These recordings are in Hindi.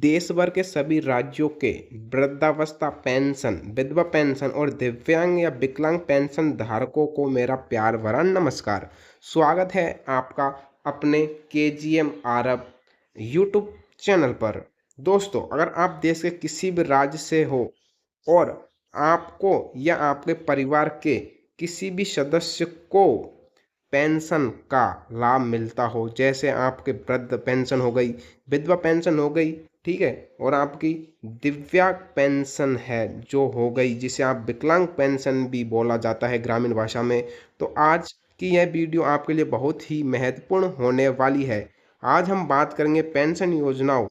देश भर के सभी राज्यों के वृद्धावस्था पेंशन, विधवा पेंशन और दिव्यांग या विकलांग पेंशन धारकों को मेरा प्यार भरा नमस्कार। स्वागत है आपका अपने केजीएम आरब यूट्यूब चैनल पर। दोस्तों, अगर आप देश के किसी भी राज्य से हो और आपको या आपके परिवार के किसी भी सदस्य को पेंशन का लाभ मिलता हो, जैसे आपके वृद्ध पेंशन हो गई, विधवा पेंशन हो गई, ठीक है, और आपकी दिव्यांग पेंशन है जो हो गई, जिसे आप विकलांग पेंशन भी बोला जाता है ग्रामीण भाषा में, तो आज की यह वीडियो आपके लिए बहुत ही महत्वपूर्ण होने वाली है। आज हम बात करेंगे पेंशन योजनाओं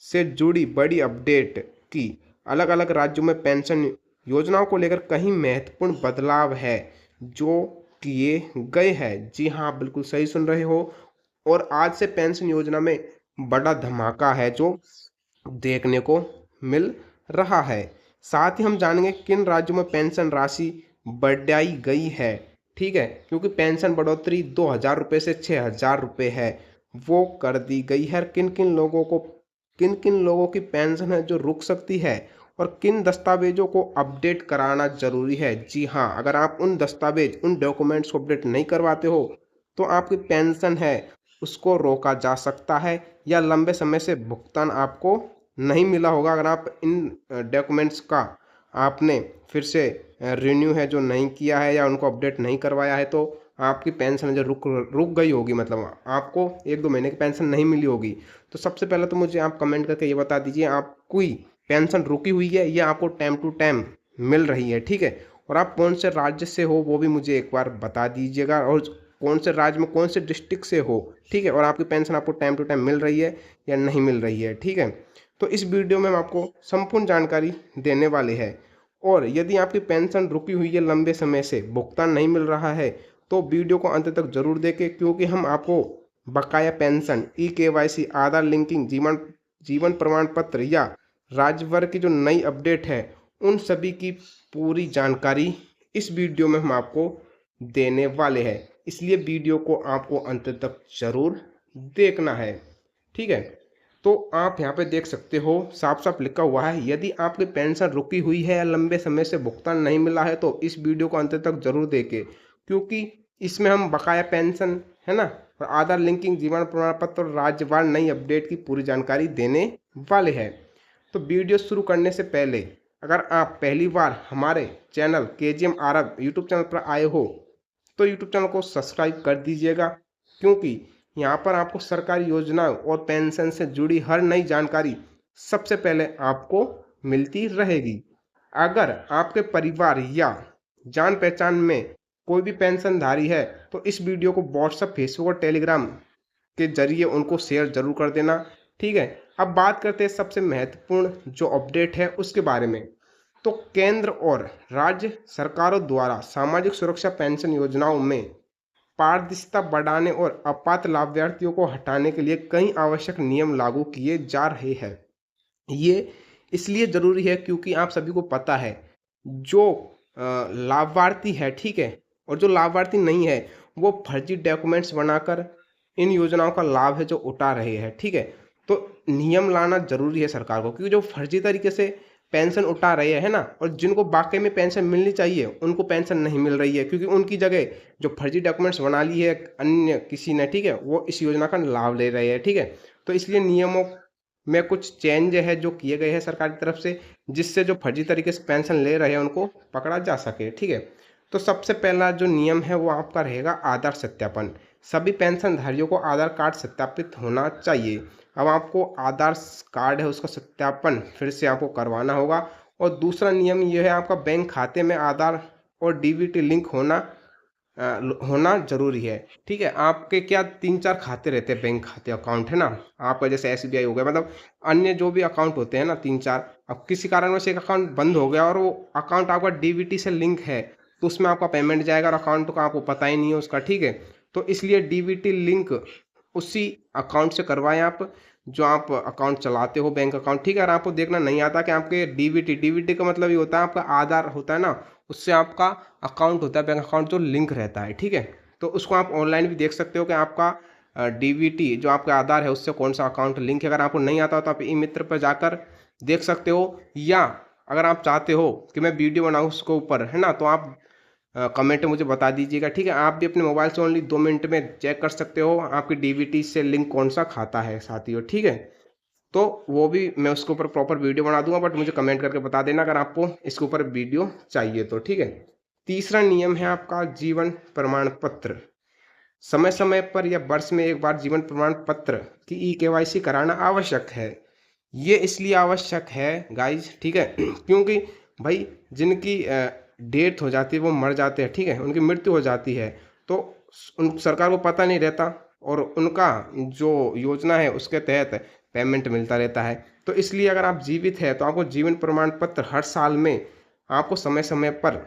से जुड़ी बड़ी अपडेट की। अलग अलग राज्यों में पेंशन योजनाओं को लेकर कई महत्वपूर्ण बदलाव है जो किए गए हैं। जी हाँ, आप बिल्कुल सही सुन रहे हो। और आज से पेंशन योजना में बड़ा धमाका है जो देखने को मिल रहा है। साथ ही हम जानेंगे किन राज्यों में पेंशन राशि बढ़ाई गई है, ठीक है, क्योंकि पेंशन बढ़ोतरी 2,000 रुपये से 6,000 रुपये है, वो कर दी गई है। किन किन लोगों की पेंशन है जो रुक सकती है और किन दस्तावेजों को अपडेट कराना जरूरी है। जी हाँ, अगर आप उन डॉक्यूमेंट्स को अपडेट नहीं करवाते हो तो आपकी पेंशन है उसको रोका जा सकता है या लंबे समय से भुगतान आपको नहीं मिला होगा। अगर आप इन डॉक्यूमेंट्स का आपने फिर से रिन्यू है जो नहीं किया है या उनको अपडेट नहीं करवाया है, तो आपकी पेंशन जो रुक गई होगी, मतलब आपको 1-2 महीने की पेंशन नहीं मिली होगी। तो सबसे पहले तो मुझे आप कमेंट करके ये बता दीजिए, आपकी पेंशन रुकी हुई है या आपको टाइम टू टाइम मिल रही है, ठीक है, और आप कौन से राज्य से हो वो भी मुझे एक बार बता दीजिएगा, और कौन से राज्य में कौन से डिस्ट्रिक्ट से हो, ठीक है, और आपकी पेंशन आपको टाइम टू टाइम मिल रही है या नहीं मिल रही है, ठीक है। तो इस वीडियो में हम आपको संपूर्ण जानकारी देने वाले हैं। और यदि आपकी पेंशन रुकी हुई है, लंबे समय से भुगतान नहीं मिल रहा है, तो वीडियो को अंत तक जरूर देखें, क्योंकि हम आपको बकाया पेंशन, ई-केवाईसी, आधार लिंकिंग, जीवन प्रमाण पत्र या राज्यभर की जो नई अपडेट है, उन सभी की पूरी जानकारी इस वीडियो में हम आपको देने वाले हैं। इसलिए वीडियो को आपको अंत तक जरूर देखना है, ठीक है। तो आप यहाँ पे देख सकते हो, साफ साफ लिखा हुआ है, यदि आपकी पेंशन रुकी हुई है या लंबे समय से भुगतान नहीं मिला है तो इस वीडियो को अंत तक जरूर देखें, क्योंकि इसमें हम बकाया पेंशन है ना, और आधार लिंकिंग, जीवन प्रमाण पत्र और राज्यवार नई अपडेट की पूरी जानकारी देने वाले हैं। तो वीडियो शुरू करने से पहले अगर आप पहली बार हमारे चैनल केजीएम आरब यूट्यूब चैनल पर आए हो तो यूट्यूब चैनल को सब्सक्राइब कर दीजिएगा, क्योंकि यहाँ पर आपको सरकारी योजनाओं और पेंशन से जुड़ी हर नई जानकारी सबसे पहले आपको मिलती रहेगी। अगर आपके परिवार या जान पहचान में कोई भी पेंशनधारी है तो इस वीडियो को व्हाट्सएप, फेसबुक और टेलीग्राम के जरिए उनको शेयर जरूर कर देना, ठीक है। अब बात करते हैं सबसे महत्वपूर्ण जो अपडेट है उसके बारे में। तो केंद्र और राज्य सरकारों द्वारा सामाजिक सुरक्षा पेंशन योजनाओं में पारदर्शिता बढ़ाने और अपात्र लाभार्थियों को हटाने के लिए कई आवश्यक नियम लागू किए जा रहे हैं। ये इसलिए जरूरी है क्योंकि आप सभी को पता है, जो लाभार्थी है, ठीक है, और जो लाभार्थी नहीं है वो फर्जी डॉक्यूमेंट्स बनाकर इन योजनाओं का लाभ है जो उठा रहे हैं, ठीक है। तो नियम लाना जरूरी है सरकार को, क्योंकि जो फर्जी तरीके से पेंशन उठा रहे हैं ना, और जिनको वाकई में पेंशन मिलनी चाहिए उनको पेंशन नहीं मिल रही है, क्योंकि उनकी जगह जो फर्जी डॉक्यूमेंट्स बना ली है अन्य किसी ने, ठीक है, वो इस योजना का लाभ ले रहे हैं, ठीक है। तो इसलिए नियमों में कुछ चेंज है जो किए गए हैं सरकार की तरफ से, जिससे जो फर्जी तरीके से पेंशन ले रहे हैं उनको पकड़ा जा सके, ठीक है। तो सबसे पहला जो नियम है वो आपका रहेगा आधार सत्यापन। सभी पेंशनधारियों को आधार कार्ड सत्यापित होना चाहिए। अब आपको आधार कार्ड है उसका सत्यापन फिर से आपको करवाना होगा। और दूसरा नियम ये है, आपका बैंक खाते में आधार और डीबीटी लिंक होना जरूरी है, ठीक है। आपके क्या 3-4 खाते रहते हैं, बैंक खाते अकाउंट है ना, आपका जैसे एसबीआई हो गया, मतलब अन्य जो भी अकाउंट होते हैं ना 3-4, अब किसी कारणवश एक अकाउंट बंद हो गया और वो अकाउंट आपका डीबीटी से लिंक है, तो उसमें आपका पेमेंट जाएगा और अकाउंट का आपको पता ही नहीं है उसका, ठीक है। तो इसलिए डीबीटी लिंक उसी अकाउंट से करवाएं आप जो आप अकाउंट चलाते हो, बैंक अकाउंट, ठीक है। अगर आपको देखना नहीं आता कि आपके डीबीटी का मतलब ये होता है आपका आधार होता है ना, उससे आपका अकाउंट होता है बैंक अकाउंट जो लिंक रहता है, ठीक है। तो उसको आप ऑनलाइन भी देख सकते हो कि आपका डीबीटी जो आपका आधार है उससे कौन सा अकाउंट लिंक है। अगर आपको नहीं आता हो तो आप ई मित्र पर जाकर देख सकते हो, या अगर आप चाहते हो कि मैं वीडियो बनाऊँ उसके ऊपर, है ना, तो आप कमेंट में मुझे बता दीजिएगा, ठीक है। आप भी अपने मोबाइल से ओनली 2 मिनट में चेक कर सकते हो आपकी डीबीटी से लिंक कौन सा खाता है साथियों, ठीक है। तो वो भी मैं उसके ऊपर प्रॉपर वीडियो बना दूंगा, बट मुझे कमेंट करके बता देना अगर आपको इसके ऊपर वीडियो चाहिए तो, ठीक है। तीसरा नियम है आपका जीवन प्रमाण पत्र। समय समय पर या वर्ष में एक बार जीवन प्रमाण पत्र की ई-केवाईसी कराना आवश्यक है। ये इसलिए आवश्यक है गाइज, ठीक है, क्योंकि भाई जिनकी डेथ हो जाती है, वो मर जाते हैं, ठीक है, उनकी मृत्यु हो जाती है, तो उन सरकार को पता नहीं रहता और उनका जो योजना है उसके तहत पेमेंट मिलता रहता है। तो इसलिए अगर आप जीवित हैं तो आपको जीवन प्रमाण पत्र हर साल में आपको समय समय पर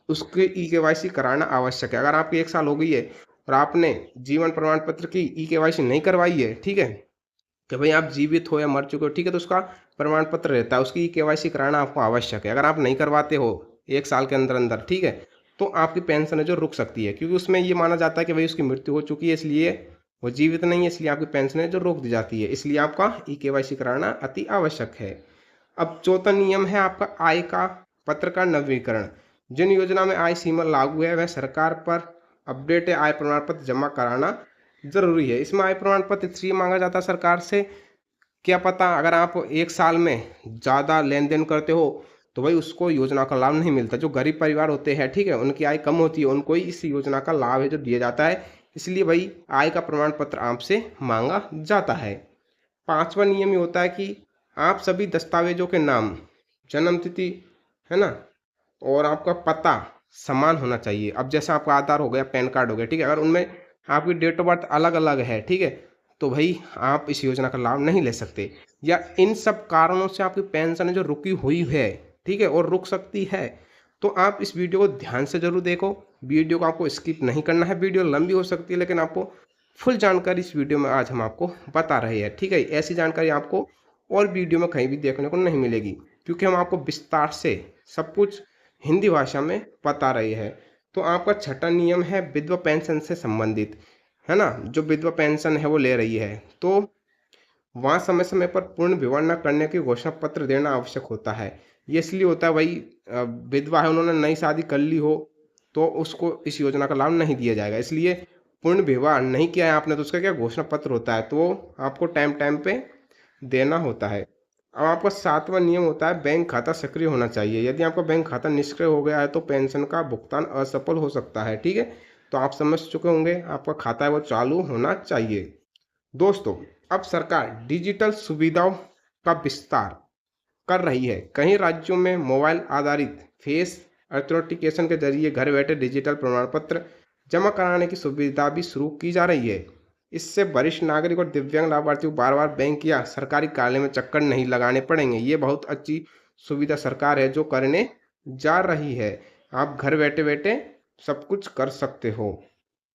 उसकी ई-केवाईसी कराना आवश्यक है। अगर आपकी 1 साल हो गई है और आपने जीवन प्रमाण पत्र की ई-केवाईसी नहीं करवाई है, ठीक है, कि भाई आप जीवित हो या मर चुके हो, ठीक है, तो उसका प्रमाण पत्र रहता है, उसकी ई-केवाईसी कराना आपको आवश्यक है। अगर आप नहीं करवाते हो 1 साल के अंदर अंदर, ठीक है, तो आपकी पेंशन है जो रुक सकती है, क्योंकि उसमें ये माना जाता है कि भाई उसकी मृत्यु हो चुकी है, इसलिए वो जीवित नहीं है, इसलिए आपकी पेंशन है जो रोक दी जाती है। इसलिए आपका ई-केवाईसी कराना अति आवश्यक है। अब चौथा नियम है आपका आय का पत्र का नवीनीकरण। जिन योजना में आय सीमा लागू है वह सरकार पर अपडेट आय प्रमाण पत्र जमा कराना जरूरी है। इसमें आय प्रमाण पत्र इसलिए मांगा जाता है सरकार से, क्या पता अगर आप 1 साल में ज़्यादा लेन देन करते हो तो भाई उसको योजना का लाभ नहीं मिलता। जो गरीब परिवार होते हैं, ठीक है, उनकी आय कम होती है, उनको ही इस योजना का लाभ है जो दिया जाता है, इसलिए भाई आय का प्रमाण पत्र आपसे मांगा जाता है। पांचवा नियम ये होता है कि आप सभी दस्तावेजों के नाम, जन्म तिथि, है ना, और आपका पता समान होना चाहिए। अब जैसे आपका आधार हो गया, पैन कार्ड हो गया, ठीक है, अगर उनमें आपकी डेट ऑफ बर्थ अलग अलग है, ठीक है, तो भाई आप इस योजना का लाभ नहीं ले सकते। या इन सब कारणों से आपकी पेंशन है जो रुकी हुई है, ठीक है, और रुक सकती है, तो आप इस वीडियो को ध्यान से जरूर देखो। वीडियो को आपको स्किप नहीं करना है, वीडियो लंबी हो सकती है लेकिन आपको फुल जानकारी इस वीडियो में आज हम आपको बता रहे हैं, ठीक है। ऐसी जानकारी आपको और वीडियो में कहीं भी देखने को नहीं मिलेगी, क्योंकि हम आपको विस्तार से सब कुछ हिंदी भाषा में बता रहे हैं। तो आपका छठा नियम है विधवा पेंशन से संबंधित, है ना, जो विधवा पेंशन है वो ले रही है, तो वहाँ समय समय पर पूर्ण विवरण न करने की घोषणा पत्र देना आवश्यक होता है। ये इसलिए होता है भाई, विधवा है, उन्होंने नई शादी कर ली हो तो उसको इस योजना का लाभ नहीं दिया जाएगा, इसलिए पूर्ण विवाह नहीं किया है आपने तो उसका क्या घोषणा पत्र होता है, तो आपको टाइम टाइम पे देना होता है। अब आपका सातवां नियम होता है बैंक खाता सक्रिय होना चाहिए। यदि आपका बैंक खाता निष्क्रिय हो गया है तो पेंशन का भुगतान असफल हो सकता है, ठीक है, तो आप समझ चुके होंगे आपका खाता है वो चालू होना चाहिए। दोस्तों, अब सरकार डिजिटल सुविधाओं का विस्तार कर रही है। कई राज्यों में मोबाइल आधारित फेस ऑथेंटिकेशन के जरिए घर बैठे डिजिटल प्रमाण पत्र जमा कराने की सुविधा भी शुरू की जा रही है। इससे वरिष्ठ नागरिक और दिव्यांग लाभार्थियों को बार बार बैंक या सरकारी कार्यालय में चक्कर नहीं लगाने पड़ेंगे। ये बहुत अच्छी सुविधा सरकार है जो करने जा रही है। आप घर बैठे बैठे सब कुछ कर सकते हो।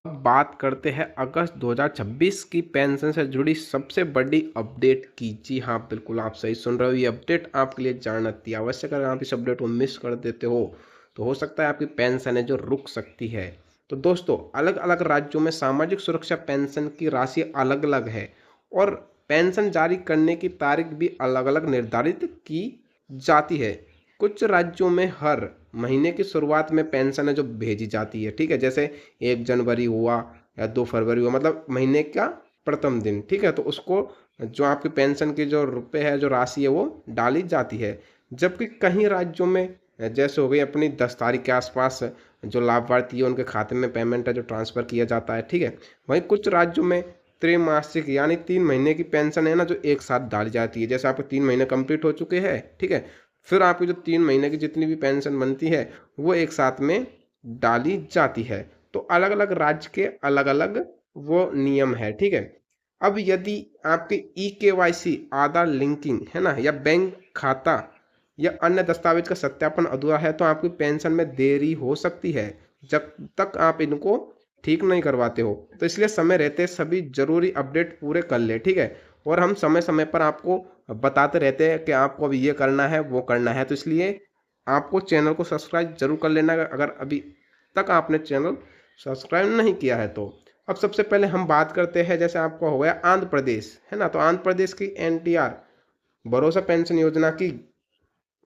अब बात करते हैं अगस्त 2026 की पेंशन से जुड़ी सबसे बड़ी अपडेट की। जी हाँ, बिल्कुल आप सही सुन रहे हो, ये अपडेट आपके लिए जानना अति आवश्यक है। अगर आप इस अपडेट को मिस कर देते हो तो हो सकता है आपकी पेंशन है जो रुक सकती है। तो दोस्तों, अलग अलग राज्यों में सामाजिक सुरक्षा पेंशन की राशि अलग अलग है और पेंशन जारी करने की तारीख भी अलग अलग निर्धारित की जाती है। कुछ राज्यों में हर महीने की शुरुआत में पेंशन है जो भेजी जाती है, ठीक है, जैसे 1 जनवरी हुआ या 2 फरवरी हुआ, मतलब महीने का प्रथम दिन, ठीक है, तो उसको जो आपकी पेंशन की जो रुपए है, जो राशि है वो डाली जाती है। जबकि कई राज्यों में जैसे हो गई अपनी 10 तारीख के आसपास जो लाभार्थी है उनके खाते में पेमेंट है जो ट्रांसफ़र किया जाता है, ठीक है। वहीं कुछ राज्यों में त्रैमासिक यानी 3 महीने की पेंशन है ना जो एक साथ डाली जाती है। जैसे आपके 3 महीने कंप्लीट हो चुके हैं, ठीक है, फिर आपकी जो 3 महीने की जितनी भी पेंशन बनती है वो एक साथ में डाली जाती है। तो अलग अलग राज्य के अलग अलग वो नियम है, ठीक है। अब यदि आपके ई-केवाईसी आधार लिंकिंग है ना, या बैंक खाता या अन्य दस्तावेज का सत्यापन अधूरा है तो आपकी पेंशन में देरी हो सकती है जब तक आप इनको ठीक नहीं करवाते हो। तो इसलिए समय रहते सभी जरूरी अपडेट पूरे कर ले, ठीक है, और हम समय समय पर आपको बताते रहते हैं कि आपको अभी ये करना है वो करना है। तो इसलिए आपको चैनल को सब्सक्राइब जरूर कर लेना अगर अभी तक आपने चैनल सब्सक्राइब नहीं किया है तो। अब सबसे पहले हम बात करते हैं, जैसे आपको हो गया आंध्र प्रदेश, है ना। तो आंध्र प्रदेश की एनटीआर भरोसा पेंशन योजना की,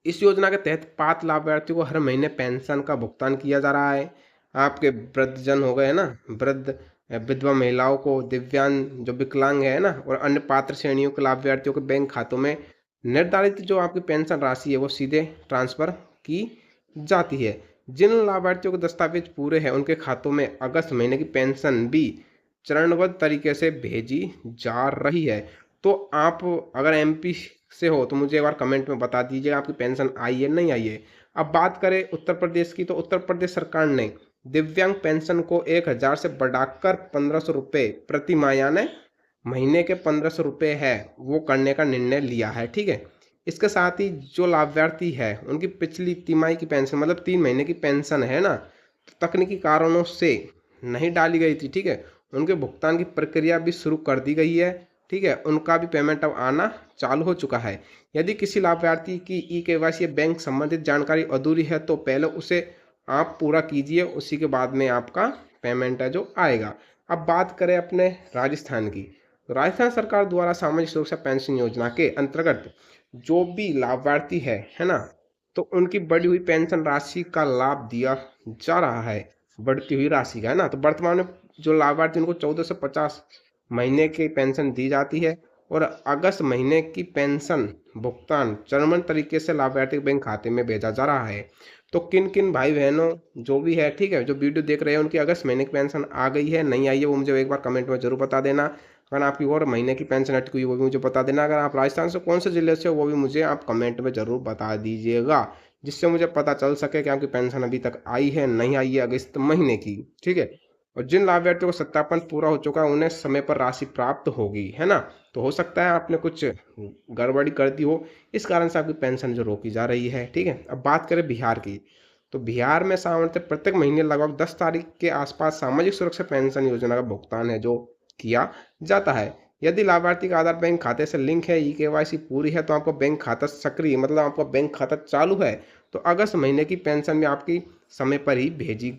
इस योजना के तहत पात्र लाभार्थियों को हर महीने पेंशन का भुगतान किया जा रहा है। आपके वृद्धजन हो गए ना, वृद्ध विधवा महिलाओं को, दिव्यांग जो विकलांग है ना, और अन्य पात्र श्रेणियों के लाभार्थियों के बैंक खातों में निर्धारित जो आपकी पेंशन राशि है वो सीधे ट्रांसफर की जाती है। जिन लाभार्थियों के दस्तावेज पूरे हैं उनके खातों में अगस्त महीने की पेंशन भी चरणबद्ध तरीके से भेजी जा रही है। तो आप अगर एमपी से हो तो मुझे एक बार कमेंट में बता दीजिएगा आपकी पेंशन आई है नहीं आई है। अब बात करें उत्तर प्रदेश की, तो उत्तर प्रदेश सरकार ने दिव्यांग पेंशन को 1000 से बढ़ाकर 1500 रुपये प्रति माह, यानी महीने के 1500 रुपये है वो करने का निर्णय लिया है, ठीक है। इसके साथ ही जो लाभार्थी है उनकी पिछली तिमाही की पेंशन, मतलब 3 महीने की पेंशन है ना, तो तकनीकी कारणों से नहीं डाली गई थी, ठीक है, उनके भुगतान की प्रक्रिया भी शुरू कर दी गई है, ठीक है। उनका भी पेमेंट अब आना चालू हो चुका है। यदि किसी लाभार्थी की ई-केवाईसी बैंक संबंधित जानकारी अधूरी है तो पहले उसे आप पूरा कीजिए, उसी के बाद में आपका पेमेंट है जो आएगा। अब बात करें अपने राजस्थान की, तो राजस्थान सरकार द्वारा सामाजिक सुरक्षा पेंशन योजना के अंतर्गत जो भी लाभार्थी है ना, तो उनकी बढ़ी हुई पेंशन राशि का लाभ दिया जा रहा है, बढ़ती हुई राशि का, है ना। तो वर्तमान में जो लाभार्थी उनको 14 से 50 महीने की पेंशन दी जाती है, और अगस्त महीने की पेंशन भुगतान चरणबद्ध तरीके से लाभार्थी के बैंक खाते में भेजा जा रहा है। तो किन किन भाई बहनों जो भी है, ठीक है, जो वीडियो देख रहे हैं उनकी अगस्त महीने की पेंशन आ गई है नहीं आई है वो मुझे एक बार कमेंट में जरूर बता देना। अगर आपकी और महीने की पेंशन अटकी हुई वो भी मुझे बता देना। अगर आप राजस्थान से कौन से ज़िले से हो वो भी मुझे आप कमेंट में ज़रूर बता दीजिएगा, जिससे मुझे पता चल सके कि आपकी पेंशन अभी तक आई है नहीं आई है अगस्त महीने की, ठीक है। और जिन लाभार्थियों को सत्यापन पूरा हो चुका है उन्हें समय पर राशि प्राप्त होगी, है ना। तो हो सकता है आपने कुछ गड़बड़ी कर दी हो, इस कारण से आपकी पेंशन जो रोकी जा रही है, ठीक है। अब बात करें बिहार की, तो बिहार में सामान्यतः प्रत्येक महीने लगभग 10 तारीख के आसपास सामाजिक सुरक्षा पेंशन योजना का भुगतान है जो किया जाता है। यदि लाभार्थी का आधार बैंक खाते से लिंक है, ई-केवाईसी पूरी है, तो आपका बैंक खाता सक्रिय, मतलब आपका बैंक खाता चालू है, तो अगस्त महीने की पेंशन भी आपकी समय पर ही भेजी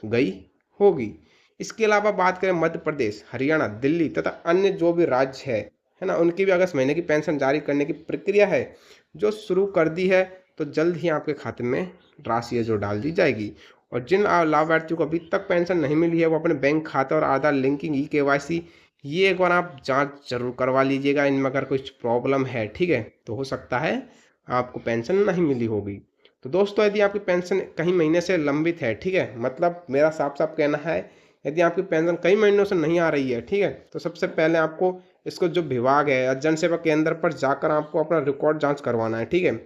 गई होगी। इसके अलावा बात करें मध्य प्रदेश, हरियाणा, दिल्ली तथा अन्य जो भी राज्य है ना, उनकी भी अगस्त महीने की पेंशन जारी करने की प्रक्रिया है जो शुरू कर दी है। तो जल्द ही आपके खाते में राशि है जो डाल दी जाएगी। और जिन लाभार्थियों को अभी तक पेंशन नहीं मिली है वो अपने बैंक खाते और आधार लिंकिंग, ई-केवाईसी, ये एक बार आप जांच जरूर करवा लीजिएगा। इनमें अगर कुछ प्रॉब्लम है, ठीक है, तो हो सकता है आपको पेंशन नहीं मिली होगी। तो दोस्तों यदि आपकी पेंशन कई महीने से लंबित है, ठीक है, मतलब मेरा साफ साफ कहना है यदि आपकी पेंशन कई महीनों से नहीं आ रही है, ठीक है, तो सबसे पहले आपको इसको जो विभाग है या जन सेवा केंद्र पर जाकर आपको अपना रिकॉर्ड जांच करवाना है, ठीक है।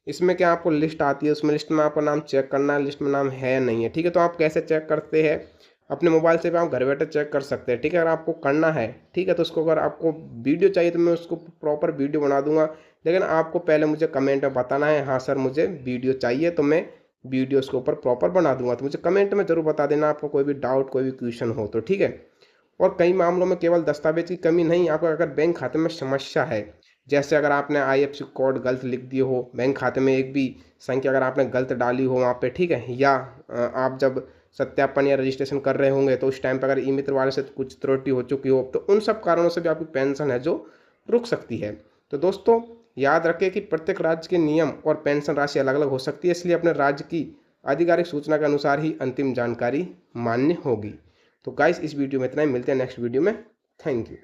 इसमें क्या आपको लिस्ट आती है, उसमें लिस्ट में आपका नाम चेक करना है, लिस्ट में नाम है नहीं है, ठीक है। तो आप कैसे चेक करते हैं, अपने मोबाइल से भी आप घर बैठे चेक कर सकते हैं, ठीक है। अगर आपको करना है, ठीक है, तो उसको अगर आपको वीडियो चाहिए तो मैं उसको प्रॉपर वीडियो बना दूंगा, लेकिन आपको पहले मुझे कमेंट में बताना है हाँ सर मुझे वीडियो चाहिए, तो मैं वीडियो उसके ऊपर प्रॉपर बना दूंगा। तो मुझे कमेंट में ज़रूर बता देना आपको कोई भी डाउट, कोई भी क्वेश्चन हो तो, ठीक है। और कई मामलों में केवल दस्तावेज की कमी नहीं, आपको अगर बैंक खाते में समस्या है, जैसे अगर आपने आईएफएससी कोड गलत लिख दिए हो, बैंक खाते में एक भी संख्या अगर आपने गलत डाली हो वहाँ पे, ठीक है, या आप जब सत्यापन या रजिस्ट्रेशन कर रहे होंगे तो उस टाइम पर अगर ई मित्र वाले से कुछ त्रुटि हो चुकी हो, तो उन सब कारणों से भी आपकी पेंशन है जो रुक सकती है। तो दोस्तों याद रखें कि प्रत्येक राज्य के नियम और पेंशन राशि अलग अलग हो सकती है, इसलिए अपने राज्य की आधिकारिक सूचना के अनुसार ही अंतिम जानकारी मान्य होगी। तो गाइस इस वीडियो में इतना ही, मिलते हैं नेक्स्ट वीडियो में। Thank you.